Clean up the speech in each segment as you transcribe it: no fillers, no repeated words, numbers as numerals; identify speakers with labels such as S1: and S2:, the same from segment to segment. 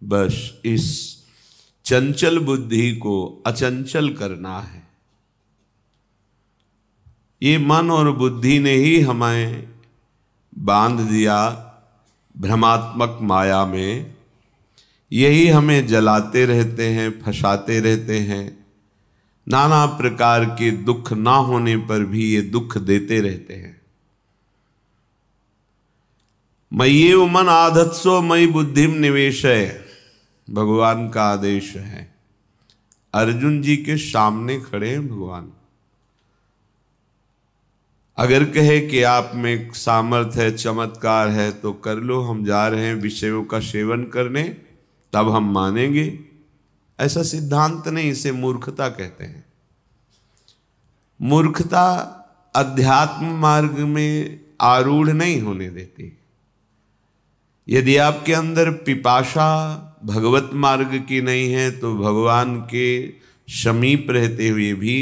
S1: बस इस चंचल बुद्धि को अचंचल करना है। ये मन और बुद्धि ने ही हमें बांध दिया भ्रमात्मक माया में। यही हमें जलाते रहते हैं, फंसाते रहते हैं। नाना प्रकार के दुख ना होने पर भी ये दुख देते रहते हैं। मय्येव मन आधत्सो मयि बुद्धिम निवेशय, भगवान का आदेश है। अर्जुन जी के सामने खड़े हैं भगवान। अगर कहे कि आप में सामर्थ्य है, चमत्कार है, तो कर लो, हम जा रहे हैं विषयों का सेवन करने, तब हम मानेंगे। ऐसा सिद्धांत नहीं, इसे मूर्खता कहते हैं। मूर्खता अध्यात्म मार्ग में आरूढ़ नहीं होने देती। यदि आपके अंदर पिपाशा भगवत मार्ग की नहीं है तो भगवान के समीप रहते हुए भी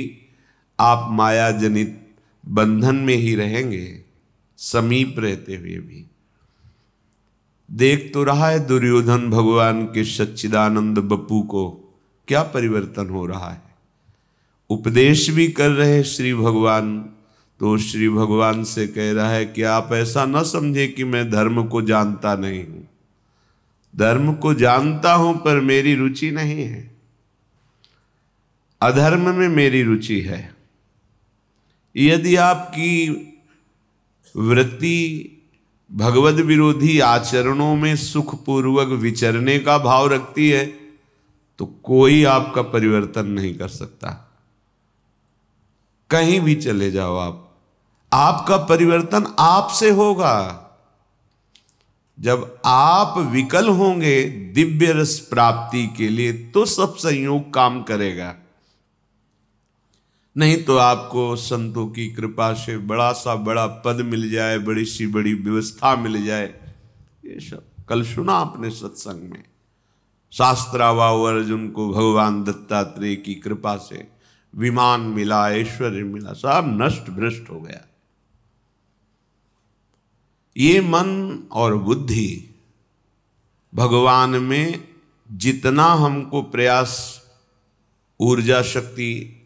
S1: आप माया जनित बंधन में ही रहेंगे, समीप रहते हुए भी। देख तो रहा है दुर्योधन भगवान के सच्चिदानंद बप्पू को क्या परिवर्तन हो रहा है। उपदेश भी कर रहे श्री भगवान, तो श्री भगवान से कह रहा है कि आप ऐसा न समझे कि मैं धर्म को जानता नहीं हूं। धर्म को जानता हूं पर मेरी रुचि नहीं है, अधर्म में मेरी रुचि है। यदि आपकी वृत्ति भगवद विरोधी आचरणों में सुखपूर्वक विचरने का भाव रखती है तो कोई आपका परिवर्तन नहीं कर सकता। कहीं भी चले जाओ आप, आपका परिवर्तन आपसे होगा। जब आप विकल होंगे दिव्य रस प्राप्ति के लिए तो सब संयोग काम करेगा। नहीं तो आपको संतों की कृपा से बड़ा सा बड़ा पद मिल जाए, बड़ी सी बड़ी व्यवस्था मिल जाए, ये सब कल सुना आपने सत्संग में। शास्त्रावाव अर्जुन को भगवान दत्तात्रेय की कृपा से विमान मिला, ऐश्वर्य मिला, सब नष्ट भ्रष्ट हो गया। ये मन और बुद्धि भगवान में जितना हमको प्रयास, ऊर्जा, शक्ति,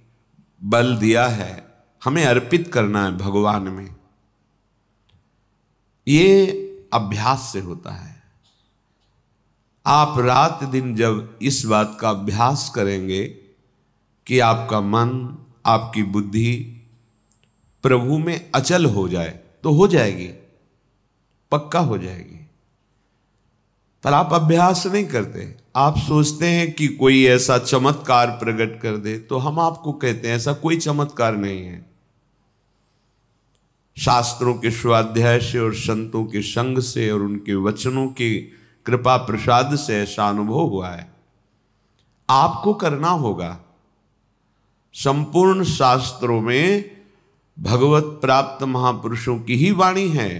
S1: बल दिया है, हमें अर्पित करना है भगवान में। ये अभ्यास से होता है। आप रात दिन जब इस बात का अभ्यास करेंगे कि आपका मन, आपकी बुद्धि प्रभु में अचल हो जाए, तो हो जाएगी, पक्का हो जाएगी। पर आप अभ्यास नहीं करते। आप सोचते हैं कि कोई ऐसा चमत्कार प्रकट कर दे, तो हम आपको कहते हैं ऐसा कोई चमत्कार नहीं है। शास्त्रों के स्वाध्याय से और संतों के संग से और उनके वचनों की कृपा प्रसाद से ऐसा अनुभव हुआ है। आपको करना होगा। संपूर्ण शास्त्रों में भगवत प्राप्त महापुरुषों की ही वाणी है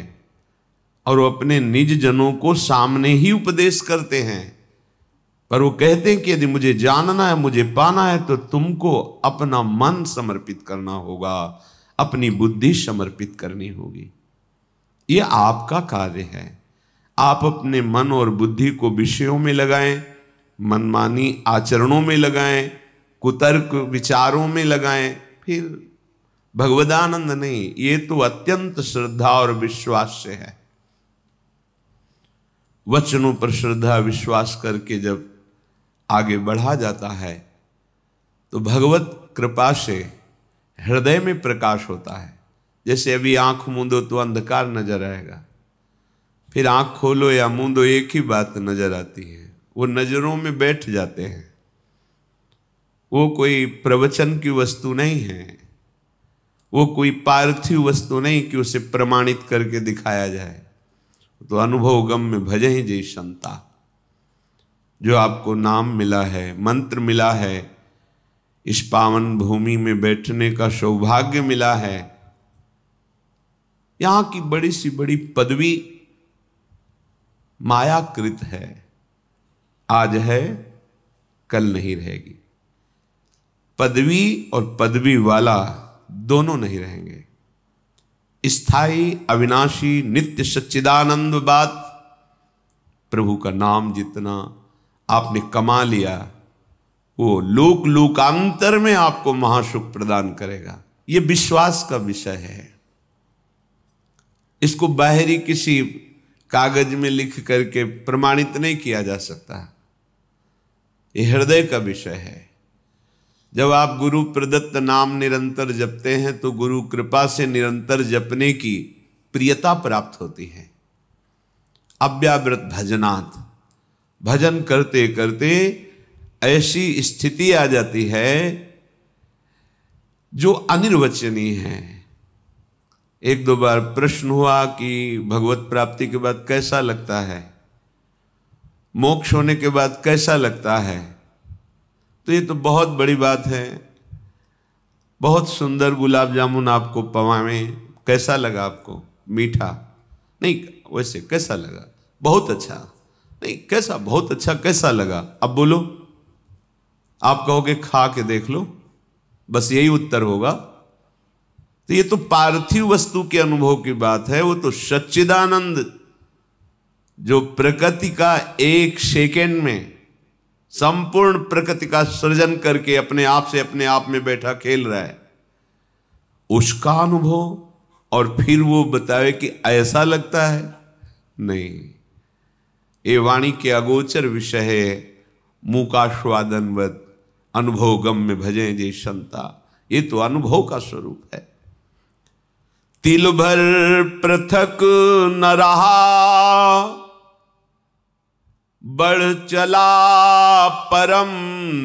S1: और वो अपने निज जनों को सामने ही उपदेश करते हैं। पर वो कहते हैं कि यदि मुझे जानना है, मुझे पाना है, तो तुमको अपना मन समर्पित करना होगा, अपनी बुद्धि समर्पित करनी होगी। ये आपका कार्य है। आप अपने मन और बुद्धि को विषयों में लगाएं, मनमानी आचरणों में लगाएं, कुतर्क विचारों में लगाएं, फिर भगवदानंद नहीं। ये तो अत्यंत श्रद्धा और विश्वास से है। वचनों पर श्रद्धा विश्वास करके जब आगे बढ़ा जाता है तो भगवत कृपा से हृदय में प्रकाश होता है। जैसे अभी आंख मूंदो तो अंधकार नजर आएगा, फिर आंख खोलो या मूंदो एक ही बात नजर आती है। वो नजरों में बैठ जाते हैं। वो कोई प्रवचन की वस्तु नहीं है, वो कोई पार्थिव वस्तु नहीं कि उसे प्रमाणित करके दिखाया जाए। तो अनुभव गम में भजे ही जय संता। जो आपको नाम मिला है, मंत्र मिला है, इस पावन भूमि में बैठने का सौभाग्य मिला है, यहां की बड़ी सी बड़ी पदवी मायाकृत है। आज है, कल नहीं रहेगी। पदवी और पदवी वाला दोनों नहीं रहेंगे। स्थायी, अविनाशी, नित्य सच्चिदानंद बात प्रभु का नाम जितना, आपने कमा लिया, वो लोक लोकांतर में आपको महासुख प्रदान करेगा। ये विश्वास का विषय है। इसको बाहरी किसी कागज में लिख करके प्रमाणित नहीं किया जा सकता। ये हृदय का विषय है। जब आप गुरु प्रदत्त नाम निरंतर जपते हैं तो गुरु कृपा से निरंतर जपने की प्रियता प्राप्त होती है। अव्यावृत भजनात्, भजन करते करते ऐसी स्थिति आ जाती है जो अनिर्वचनीय है। एक दो बार प्रश्न हुआ कि भगवत प्राप्ति के बाद कैसा लगता है, मोक्ष होने के बाद कैसा लगता है। तो ये तो बहुत बड़ी बात है। बहुत सुंदर गुलाब जामुन आपको पवावें, कैसा लगा आपको? मीठा नहीं, वैसे कैसा लगा? बहुत अच्छा नहीं, कैसा? बहुत अच्छा कैसा लगा? अब बोलो, आप कहोगे खा के देख लो, बस यही उत्तर होगा। तो ये तो पार्थिव वस्तु के अनुभव की बात है। वो तो सच्चिदानंद जो प्रकृति का एक सेकेंड में संपूर्ण प्रकृति का सृजन करके अपने आप से अपने आप में बैठा खेल रहा है, उसका अनुभव। और फिर वो बतावे कि ऐसा लगता है, नहीं। ये वाणी के अगोचर विषय है। मूकास्वादनवत अनुभव गम में भजे जे संता। ये तो अनुभव का स्वरूप है। तिल भर पृथक न रहा, बढ़ चला परम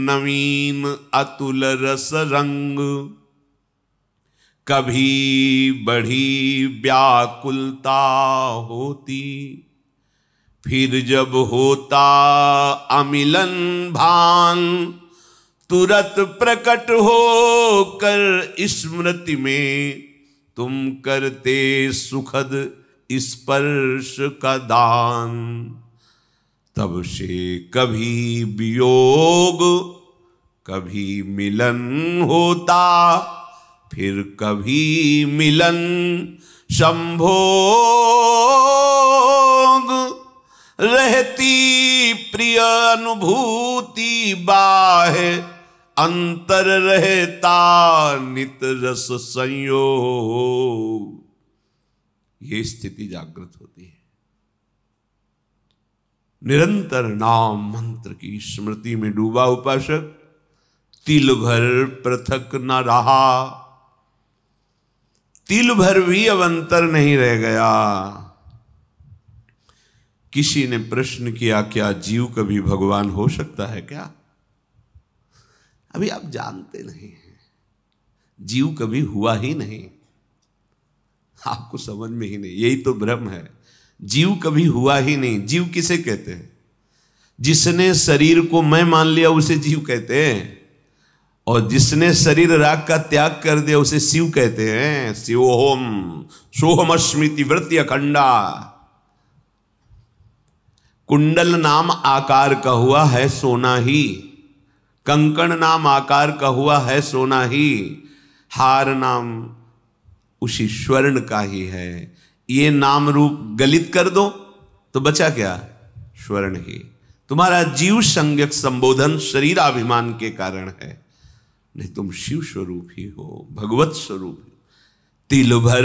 S1: नवीन अतुल रस रंग। कभी बढ़ी व्याकुलता होती, फिर जब होता अमिलन भान। तुरत प्रकट हो कर स्मृति में तुम करते सुखद स्पर्श का दान। तब से कभी वियोग कभी मिलन होता, फिर कभी मिलन संभोग। रहती प्रिय अनुभूति बाहे, अंतर रहता नित रस संयोग। ये स्थिति जागृत होती है। निरंतर नाम मंत्र की स्मृति में डूबा उपासक तिल भर पृथक न रहा। तिल भर भी अब अंतर नहीं रह गया। किसी ने प्रश्न किया, क्या जीव कभी भगवान हो सकता है क्या? अभी आप जानते नहीं हैं, जीव कभी हुआ ही नहीं, आपको समझ में ही नहीं। यही तो भ्रम है, जीव कभी हुआ ही नहीं। जीव किसे कहते हैं? जिसने शरीर को मैं मान लिया उसे जीव कहते हैं, और जिसने शरीर राग का त्याग कर दिया उसे शिव कहते हैं। शिवोहम सोहम स्मृति वृत्ति अखंडा। कुंडल नाम आकार का हुआ है सोना ही, कंकण नाम आकार का हुआ है सोना ही, हार नाम उसी स्वर्ण का ही है। ये नाम रूप गलित कर दो तो बचा क्या? स्वर्ण ही। तुम्हारा जीव संज्ञक संबोधन शरीराभिमान के कारण है, नहीं तुम शिव स्वरूप ही हो, भगवत स्वरूप। तिल भर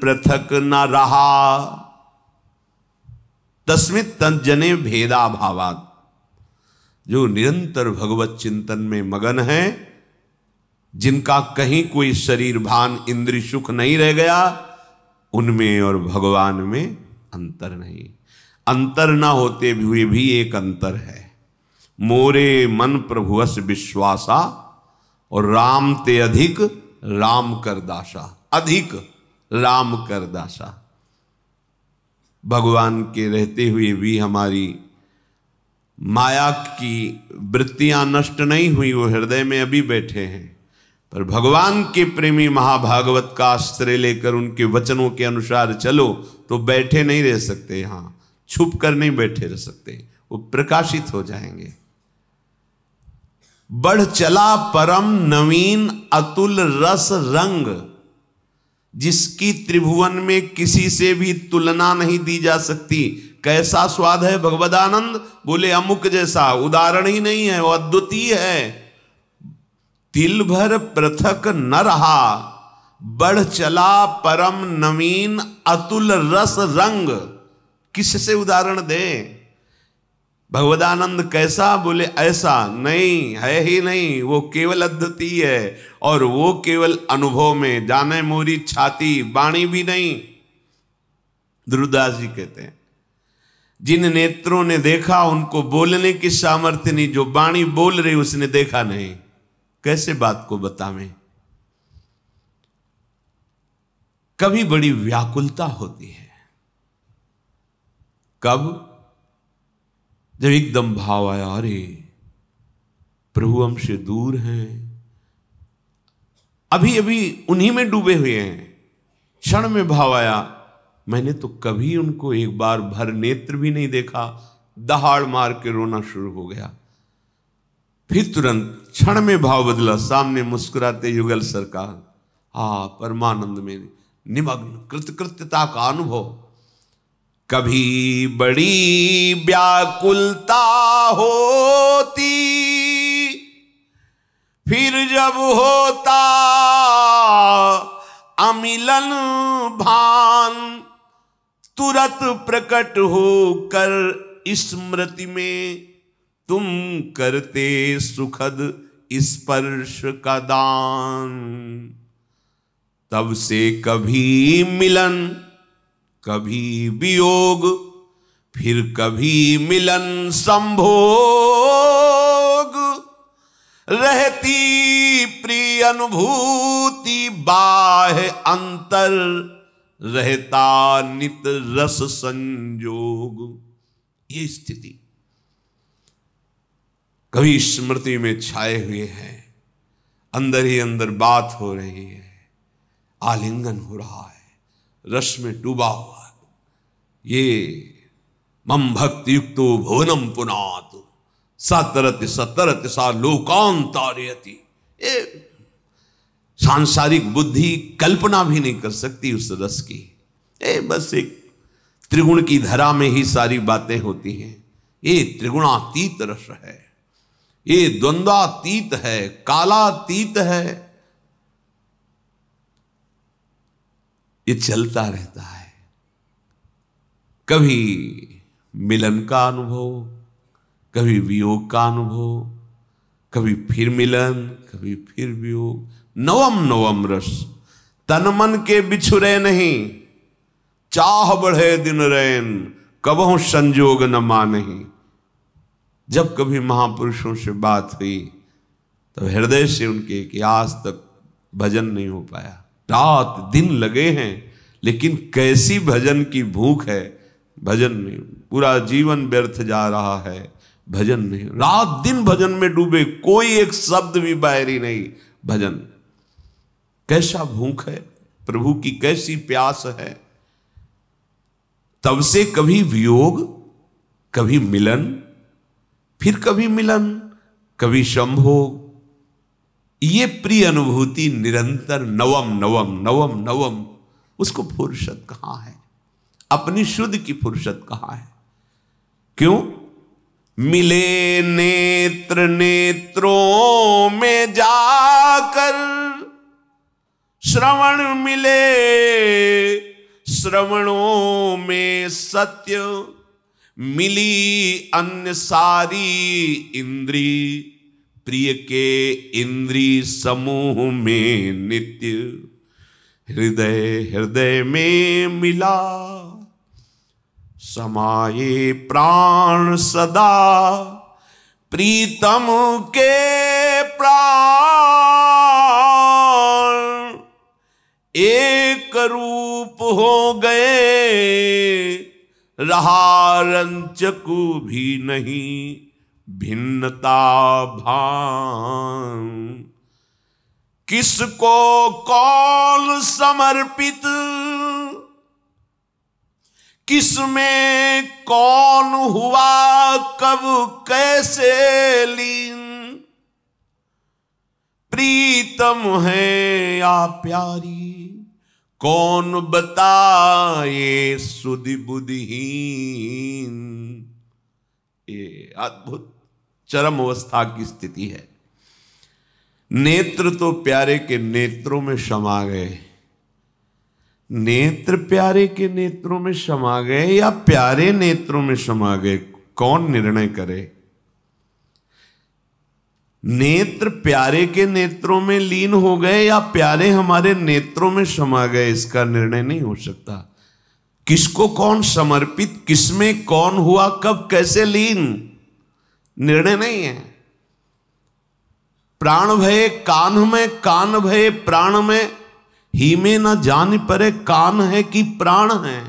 S1: पृथक न रहा, तस्मित् तज्जने भेदा भावात्। जो निरंतर भगवत चिंतन में मगन है, जिनका कहीं कोई शरीर भान इंद्रिय सुख नहीं रह गया, उनमें और भगवान में अंतर नहीं। अंतर ना होते हुए भी एक अंतर है। मोरे मन प्रभुवस विश्वासा, और राम ते अधिक राम कर दासा। अधिक राम कर दासा। भगवान के रहते हुए भी हमारी माया की वृत्तियां नष्ट नहीं हुई, वो हृदय में अभी बैठे हैं। पर भगवान के प्रेमी महाभागवत का आश्रय लेकर उनके वचनों के अनुसार चलो तो बैठे नहीं रह सकते, यहां छुप कर नहीं बैठे रह सकते, वो प्रकाशित हो जाएंगे। बढ़ चला परम नवीन अतुल रस रंग, जिसकी त्रिभुवन में किसी से भी तुलना नहीं दी जा सकती, कैसा स्वाद है भगवदानंद? बोले अमुक जैसा, उदाहरण ही नहीं है, वो अद्वितीय है। तिल भर पृथक न रहा, बढ़ चला परम नवीन अतुल रस रंग। किससे उदाहरण दे? भगवदानंद कैसा? बोले ऐसा नहीं है ही नहीं, वो केवल अद्वितीय है, और वो केवल अनुभव में, जाने मोरी छाती वाणी भी नहीं। ध्रुवदास जी कहते हैं जिन नेत्रों ने देखा उनको बोलने की सामर्थ्य नहीं, जो वाणी बोल रही उसने देखा नहीं, कैसे बात को बतावें। कभी बड़ी व्याकुलता होती है, कब? जब एकदम भाव आया, अरे प्रभु हमसे दूर हैं, अभी अभी उन्हीं में डूबे हुए हैं। क्षण में भाव आया, मैंने तो कभी उनको एक बार भर नेत्र भी नहीं देखा। दहाड़ मार के रोना शुरू हो गया। फिर तुरंत क्षण में भाव बदला, सामने मुस्कुराते युगल सरकार, परमानंद में निमग्न कृतकृत्यता का अनुभव। कभी बड़ी व्याकुलता होती, फिर जब होता अमिलन भान, तुरंत प्रकट होकर स्मृति में तुम करते सुखद स्पर्श का दान। तब से कभी मिलन, कभी वियोग, फिर कभी मिलन संभोग, रहती प्रिय अनुभूति बाह्य अंतर, रहता नित रस संयोग। ये स्थिति कभी स्मृति में छाए हुए हैं, अंदर ही अंदर बात हो रही है, आलिंगन हो रहा है, रस में डूबा हुआ है। ये मम भक्ति युक्तो भुवनम पुनात, सतरति सतरति सा लोकांतारयति। ये सांसारिक बुद्धि कल्पना भी नहीं कर सकती उस रस की। बस एक त्रिगुण की धरा में ही सारी बातें होती हैं। ये त्रिगुणातीत रस है, ये द्वंद्वातीत है, कालातीत है। ये चलता रहता है। कभी मिलन का अनुभव, कभी वियोग का अनुभव, कभी फिर मिलन, कभी फिर वियोग। नवम नवम रस, तन मन के बिछुरे नहीं, चाह बढ़े दिन रैन, कबहु संजोग न मानही। जब कभी महापुरुषों से बात हुई तो हृदय से उनके कि आज तक भजन नहीं हो पाया। रात दिन लगे हैं, लेकिन कैसी भजन की भूख है, भजन नहीं। पूरा जीवन व्यर्थ जा रहा है, भजन नहीं। रात दिन भजन में डूबे, कोई एक शब्द भी बाहरी नहीं, भजन। कैसा भूख है, प्रभु की कैसी प्यास है। तब से कभी वियोग, कभी मिलन, फिर कभी मिलन, कभी संभोग। ये प्रिय अनुभूति निरंतर नवम नवम नवम नवम। उसको फुर्सत कहां है, अपनी शुद्ध की फुर्सत कहां है? क्यों? मिले नेत्र नेत्रों में जाकर, श्रवण मिले श्रवणों में सत्य, मिली अन्य सारी इंद्री, प्रिय के इंद्री समूह में नित्य। हृदय हृदय में मिला, समाये प्राण सदा, प्रीतम के प्राण। एक रूप हो गए, रहा रंचकु भी नहीं, भिन्नता भान। किसको कौन समर्पित, किसमें कौन हुआ कब कैसे लीन। प्रीतम है या प्यारी, कौन बताए सुधि बुद्धिहीन। ये अद्भुत चरम अवस्था की स्थिति है। नेत्र तो प्यारे के नेत्रों में समा गए, नेत्र प्यारे के नेत्रों में समा गए या प्यारे नेत्रों में समा गए, कौन निर्णय करे। नेत्र प्यारे के नेत्रों में लीन हो गए या प्यारे हमारे नेत्रों में समा गए, इसका निर्णय नहीं हो सकता। किसको कौन समर्पित, किसमें कौन हुआ, कब कैसे लीन, निर्णय नहीं है। प्राण भये कान में, कान भये प्राण में, ही में न जान परे कान है कि प्राण है।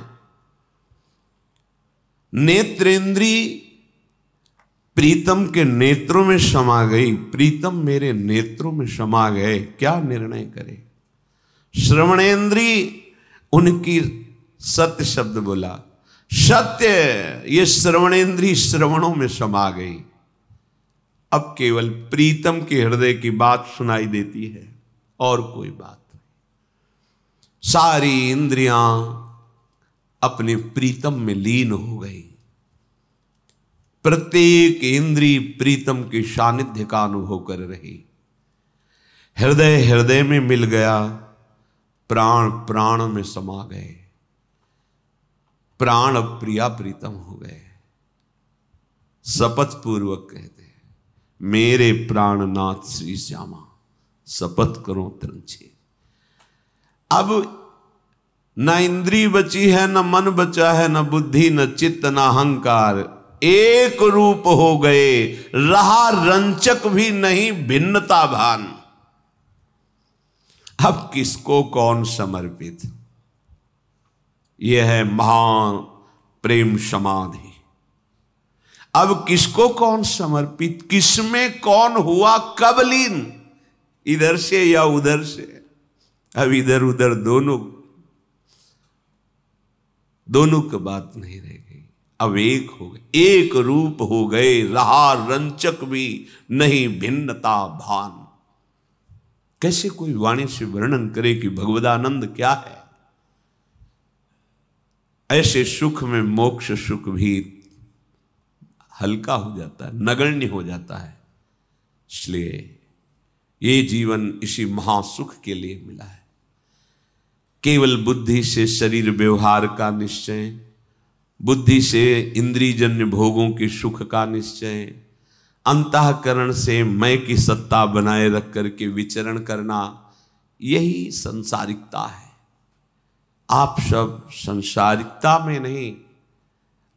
S1: नेत्रेंद्री प्रीतम के नेत्रों में समा गई, प्रीतम मेरे नेत्रों में समा गए, क्या निर्णय करे। श्रवणेंद्री उनकी सत्य शब्द बोला, सत्य, ये श्रवणेंद्री श्रवणों में समा गई। अब केवल प्रीतम के हृदय की बात सुनाई देती है और कोई बात नहीं। सारी इंद्रियां अपने प्रीतम में लीन हो गई। प्रत्येक इंद्रिय प्रीतम के सानिध्य का अनुभव कर रही। हृदय हृदय में मिल गया, प्राण प्राण में समा गए, प्राण प्रिया प्रीतम हो गए। शपथ पूर्वक कहते हैं, मेरे प्राणनाथ श्री श्यामा शपथ करो त्रंछे। अब न इंद्री बची है, न मन बचा है, न बुद्धि, न चित्त, न अहंकार, एक रूप हो गए, रहा रंचक भी नहीं भिन्नता भान। अब किसको कौन समर्पित, यह है महान प्रेम समाधि। अब किसको कौन समर्पित, किसमें कौन हुआ, कब लीन, इधर से या उधर से। अब इधर उधर दोनों की बात नहीं रह गई, अब एक हो गए, एक रूप हो गए, रहा रंचक भी नहीं भिन्नता भान। कैसे कोई वाणी से वर्णन करे कि भगवदानंद क्या है। ऐसे सुख में मोक्ष सुख भी हल्का हो जाता है, नगण्य हो जाता है। इसलिए ये जीवन इसी महासुख के लिए मिला है। केवल बुद्धि से शरीर व्यवहार का निश्चय, बुद्धि से इंद्रियजन्य भोगों के सुख का निश्चय, अंतःकरण से मैं की सत्ता बनाए रख करके विचरण करना, यही संसारिकता है। आप सब संसारिकता में नहीं,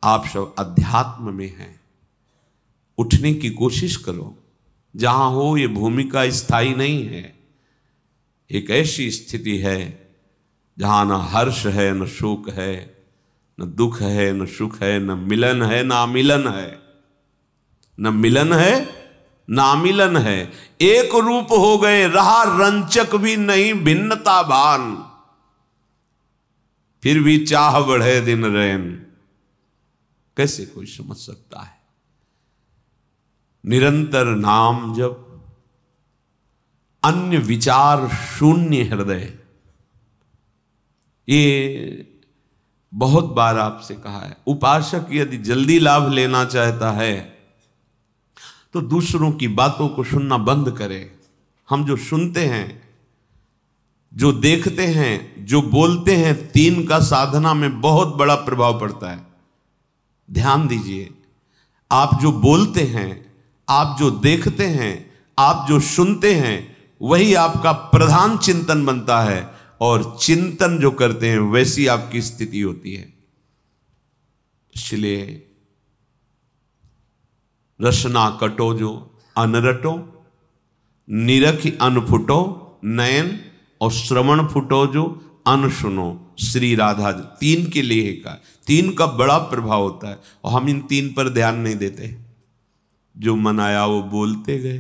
S1: आप सब अध्यात्म में हैं। उठने की कोशिश करो। जहां हो ये भूमिका स्थायी नहीं है। एक ऐसी स्थिति है जहां न हर्ष है, न शोक है, न दुख है, न सुख है, न मिलन है, न अमिलन है। न मिलन है, न अमिलन है। एक रूप हो गए, रहा रंचक भी नहीं भिन्नता भान। फिर भी चाह बढ़े दिन रैन। कैसे कोई समझ सकता है। निरंतर नाम जप, अन्य विचार शून्य हृदय। ये बहुत बार आपसे कहा है, उपासक यदि जल्दी लाभ लेना चाहता है तो दूसरों की बातों को सुनना बंद करे। हम जो सुनते हैं, जो देखते हैं, जो बोलते हैं, तीन का साधना में बहुत बड़ा प्रभाव पड़ता है। ध्यान दीजिए, आप जो बोलते हैं, आप जो देखते हैं, आप जो सुनते हैं, वही आपका प्रधान चिंतन बनता है। और चिंतन जो करते हैं वैसी आपकी स्थिति होती है। इसलिए रसना कटो जो अनरटो, निरखि अनफुटो नयन, और श्रवण फुटो जो अनसुनो। श्री राधा जी तीन के लिए का, तीन का बड़ा प्रभाव होता है और हम इन तीन पर ध्यान नहीं देते। जो मन आया वो बोलते गए।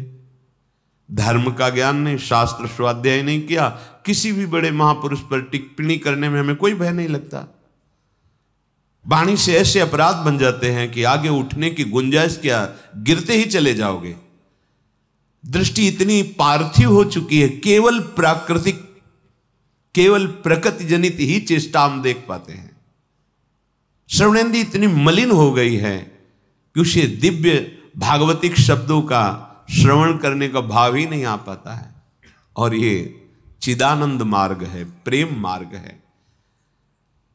S1: धर्म का ज्ञान नहीं, शास्त्र स्वाध्याय नहीं किया। किसी भी बड़े महापुरुष पर टिप्पणी करने में हमें कोई भय नहीं लगता। वाणी से ऐसे अपराध बन जाते हैं कि आगे उठने की गुंजाइश क्या, गिरते ही चले जाओगे। दृष्टि इतनी पार्थिव हो चुकी है, केवल प्राकृतिक, केवल प्रकृति जनित ही चेष्टा हम देख पाते हैं। श्रवणेंद्रिय इतनी मलिन हो गई है कि उसे दिव्य भागवतिक शब्दों का श्रवण करने का भाव ही नहीं आ पाता है। और ये चिदानंद मार्ग है, प्रेम मार्ग है।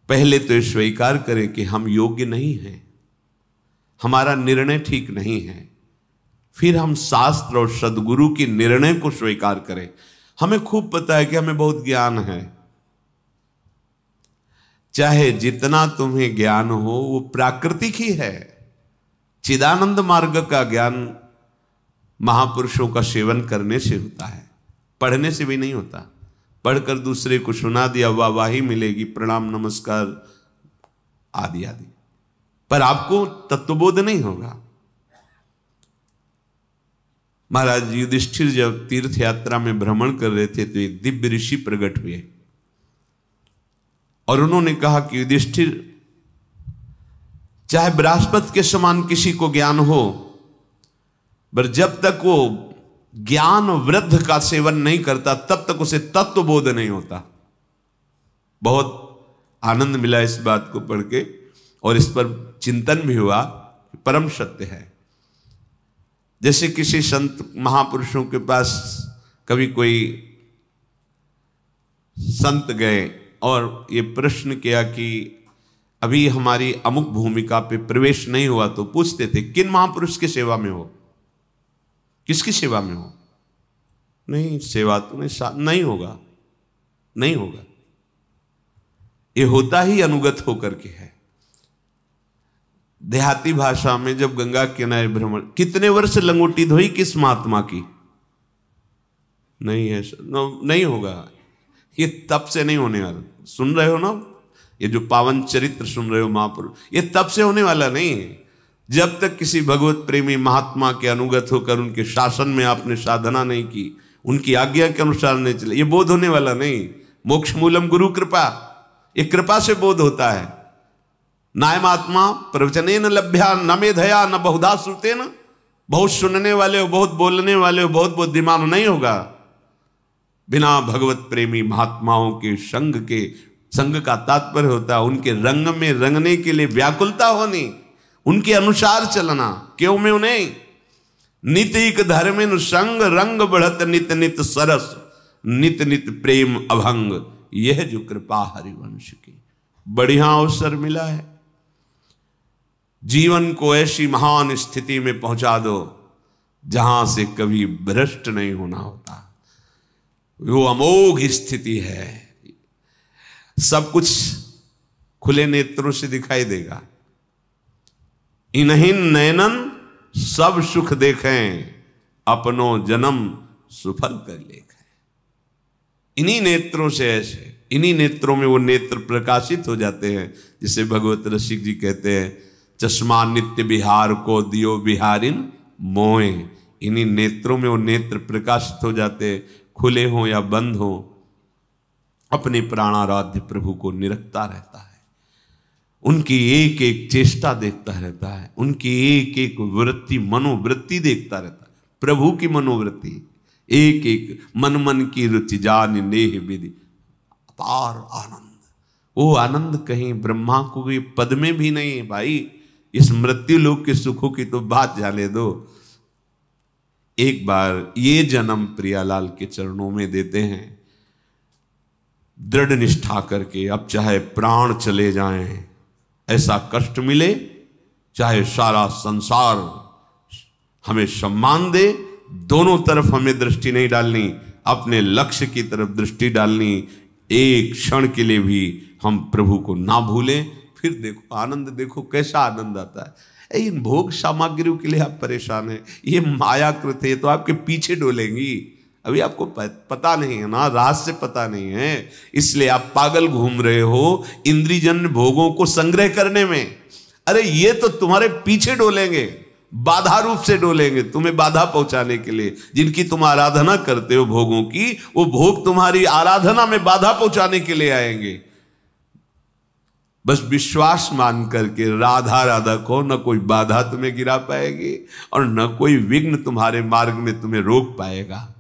S1: पहले तो स्वीकार करें कि हम योग्य नहीं हैं, हमारा निर्णय ठीक नहीं है, फिर हम शास्त्र और सदगुरु के निर्णय को स्वीकार करें। हमें खूब पता है कि हमें बहुत ज्ञान है, चाहे जितना तुम्हें ज्ञान हो वो प्राकृतिक ही है। चिदानंद मार्ग का ज्ञान महापुरुषों का सेवन करने से होता है, पढ़ने से भी नहीं होता। पढ़कर दूसरे को सुना दिया, वाहवाही मिलेगी, प्रणाम नमस्कार आदि आदि, पर आपको तत्वबोध नहीं होगा। महाराज युधिष्ठिर जब तीर्थ यात्रा में भ्रमण कर रहे थे तो एक दिव्य ऋषि प्रकट हुए और उन्होंने कहा कि युधिष्ठिर, चाहे बृहस्पति के समान किसी को ज्ञान हो, पर जब तक वो ज्ञान वृद्ध का सेवन नहीं करता तब तक उसे तत्वबोध नहीं होता। बहुत आनंद मिला इस बात को पढ़ के और इस पर चिंतन भी हुआ, परम सत्य है। जैसे किसी संत महापुरुषों के पास कभी कोई संत गए और ये प्रश्न किया कि अभी हमारी अमुक भूमिका पे प्रवेश नहीं हुआ, तो पूछते थे किन महापुरुष की सेवा में हो, किसकी सेवा में हो? नहीं, सेवा तो नहीं होगा, नहीं होगा। ये होता ही अनुगत होकर के है। देहाती भाषा में जब गंगा किनारे भ्रमण, कितने वर्ष लंगोटी धोई किस महात्मा की? नहीं है, नहीं होगा। ये तब से नहीं होने वाला। सुन रहे हो ना, ये जो पावन चरित्र सुन रहे हो महापुरुष, ये तब से होने वाला नहीं है। जब तक किसी भगवत प्रेमी महात्मा के अनुगत होकर उनके शासन में आपने साधना नहीं की, उनकी आज्ञा के अनुसार नहीं चले, ये बोध होने वाला नहीं। मोक्ष मूलम गुरु कृपा, ये कृपा से बोध होता है। नायमात्मा प्रवचने न लभ्या न मेधया न बहुधा श्रुते न, बहुत सुनने वाले हो, बहुत बोलने वाले हो, बहुत बुद्धिमान नहीं होगा। बिना भगवत प्रेमी महात्माओं के संग का तात्पर्य होता है उनके रंग में रंगने के लिए व्याकुलता होनी, उनके अनुसार चलना। क्यों में उन्हें नित एक धर्मिन संग रंग बढ़त नित नित सरस नित नित प्रेम अभंग, यह जो कृपा हरिवंश की। बढ़िया अवसर मिला है, जीवन को ऐसी महान स्थिति में पहुंचा दो जहां से कभी भ्रष्ट नहीं होना होता। वो अमोघ स्थिति है, सब कुछ खुले नेत्रों से दिखाई देगा। इन्हीं नयनन सब सुख देखें, अपनो जन्म सुफल कर लेखें। इन्हीं नेत्रों से, ऐसे इन्हीं नेत्रों में वो नेत्र प्रकाशित हो जाते हैं, जिसे भगवत रसिक जी कहते हैं, चश्मा नित्य बिहार को दियो बिहारिन मोए। इन्हीं नेत्रों में वो नेत्र प्रकाशित हो जाते, खुले हो या बंद हो, अपने प्राणाराध्य प्रभु को निरखता रहता है, उनकी एक एक चेष्टा देखता रहता है, उनकी एक एक वृत्ति मनोवृत्ति देखता रहता है, प्रभु की मनोवृत्ति, एक एक मन मन की रुचि जान नेह विधि। अपार आनंद, वो आनंद कहीं ब्रह्मा को भी पद में भी नहीं है भाई। इस मृत्यु लोक के सुखों की तो बात जाने दो। एक बार ये जन्म प्रियालाल के चरणों में देते हैं, दृढ़ निष्ठा करके। अब चाहे प्राण चले जाएं, ऐसा कष्ट मिले, चाहे सारा संसार हमें सम्मान दे, दोनों तरफ हमें दृष्टि नहीं डालनी, अपने लक्ष्य की तरफ दृष्टि डालनी। एक क्षण के लिए भी हम प्रभु को ना भूलें। फिर देखो आनंद, देखो कैसा आनंद आता है। इन भोग सामग्रियों के लिए आप परेशान हैं, ये मायाकृत है, तो आपके पीछे डोलेंगी। अभी आपको पता नहीं है ना, रहस्य पता नहीं है, इसलिए आप पागल घूम रहे हो इंद्रियजन्य भोगों को संग्रह करने में। अरे ये तो तुम्हारे पीछे डोलेंगे, बाधा रूप से डोलेंगे, तुम्हें बाधा पहुंचाने के लिए। जिनकी तुम आराधना करते हो भोगों की, वो भोग तुम्हारी आराधना में बाधा पहुंचाने के लिए आएंगे। बस विश्वास मान करके राधा राधा को, न कोई बाधा तुम्हें गिरा पाएगी और न कोई विघ्न तुम्हारे मार्ग में तुम्हें रोक पाएगा।